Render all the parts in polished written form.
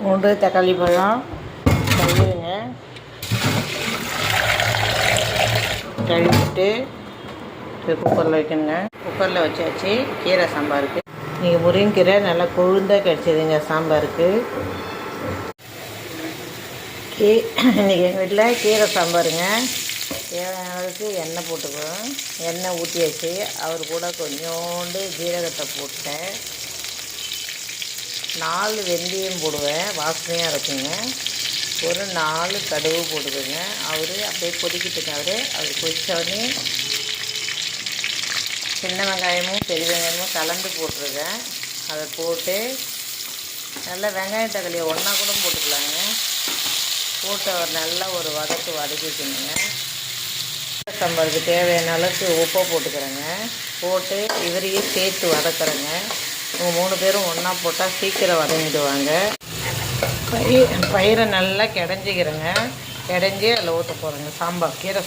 பூண்டு தக்காளி பழம் கழுவுங்க. கழுவிட்டு குக்கரில் வைக்கணுங்க. குக்கரில் வச்சாச்சு கீரை சாம்பாருக்கு. நீங்கள் முருங்கீரை நல்லா கொழுந்தாக கிடச்சிதுங்க சாம்பாருக்கு. இன்றைக்கி எங்கள் வீட்டில் கீரை சாம்பாருங்க. தேவையான அளவுக்கு எண்ணெய் போட்டுக்குவோம். எண்ணெய் ஊற்றியாச்சு. அவர் கூட கொஞ்சோண்டு ஜீரகத்தை போட்டேன். 4 வெந்தயம் போடுவேன், வாசனையாக இருக்குங்க. ஒரு 4 கடுகு போட்டுக்கோங்க. அவர் அப்படியே கொதிக்கிட்டுங்க. அவர் கொதித்தோடனே சின்ன வெங்காயமும் பெரிய வெங்காயமும் கலந்து போட்டுருக்கேன். அதை போட்டு நல்லா வெங்காயம் தக்காளியை ஒன்றா கூட போட்டுக்கலாங்க. போட்டு அவர் நல்லா ஒரு வதக்கிக்கணுங்க. சாம்பாருக்கு தேவையான அளவுக்கு உப்பை போட்டுக்கிறேங்க. போட்டு இவரையும் சேர்த்து வதக்குறேங்க. இவங்க 3 பேரும் ஒன்றா போட்டால் சீக்கிரம் வதங்கிடுவாங்க. பயிரை நல்லா கிடஞ்சிக்கிறேங்க. கிடஞ்சி அதில் ஊற்ற போகிறேங்க. சாம்பார் கீரை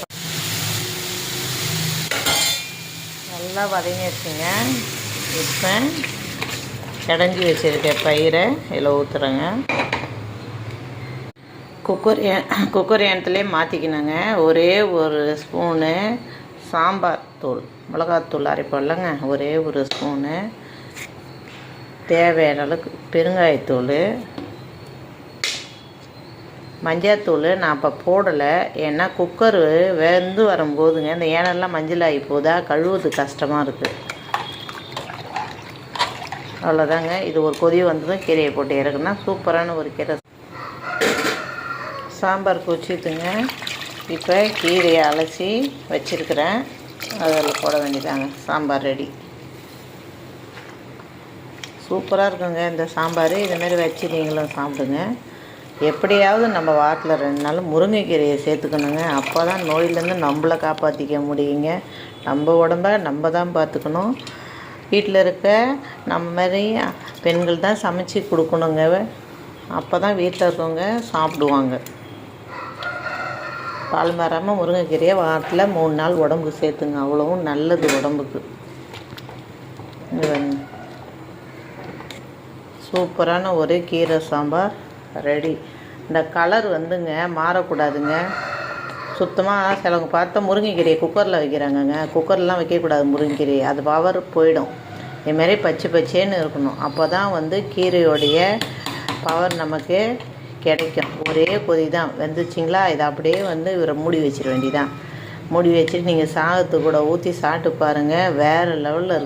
நல்லா வதங்கிடுச்சுங்க. இப்போ கிடஞ்சி வச்சுருக்க பயிரை இதில் ஊற்றுறேங்க. குக்கர் எண்ணத்துலேயே மாற்றிக்கணுங்க. ஒரே ஒரு ஸ்பூனு சாம்பார் தூள், மிளகாத்தூள் அரைப்போம்லங்க, ஒரே ஒரு ஸ்பூனு. தேவையான அளவுக்கு பெருங்காயத்தூள், மஞ்சத்தூள் நான் இப்போ போடலை. ஏன்னா குக்கரு வெந்து வரும்போதுங்க இந்த ஏனெல்லாம் மஞ்சள் ஆகி போதா, கழுவுறது கஷ்டமாக இருக்குது. அவ்வளோதாங்க. இது ஒரு கொதி வந்ததும் கீரையை போட்டு இறக்குன்னா சூப்பரான ஒரு கீரை சாம்பார் கொச்சிட்டுங்க. இப்போ கீரையை அலசி வச்சுருக்கிறேன். அதில் போட வேண்டியதாங்க. சாம்பார் ரெடி. சூப்பராக இருக்குங்க இந்த சாம்பார். இதுமாரி வச்சு நீங்களும் சாப்பிடுங்க. எப்படியாவது நம்ம வாரத்தில் 2 நாள் முருங்கைக்கீரையை சேர்த்துக்கணுங்க. அப்போ தான் நோயிலேருந்து நம்மளை காப்பாற்றிக்க முடியுங்க. நம்ம உடம்ப நம்ம தான் பார்த்துக்கணும். வீட்டில் இருக்க நம்ம மாதிரி பெண்கள் தான் சமைச்சி கொடுக்கணுங்க. அப்போ தான் வீட்டில் இருக்கவங்க சாப்பிடுவாங்க. பால் மாறாமல் முருங்கைக்கீரையை வாரத்தில் 3 நாள் உடம்புக்கு சேர்த்துங்க. அவ்வளவும் நல்லது உடம்புக்கு. சூப்பரான ஒரு கீரை சாம்பார் ரெடி. இந்த கலர் வந்துங்க மாறக்கூடாதுங்க. சுத்தமாக சிலவங்க பார்த்தா முருங்கைக்கீரையை குக்கரில் வைக்கிறாங்கங்க. குக்கர்லாம் வைக்கக்கூடாது முருங்கைக்கீரையை, அது பவர் போயிடும். இதுமாரி பச்சைன்னு இருக்கணும். அப்போ தான் கீரையோடைய பவர் நமக்கு கிடைக்கும். ஒரே கொதி தான். வெந்துச்சிங்களா, இதை அப்படியே இவரை மூடி வச்சிட வேண்டியதான். மூடி வச்சுட்டு நீங்கள் சாதத்து கூட ஊற்றி சாப்பிட்டு பாருங்கள். வேறு லெவலில் இருக்கும்.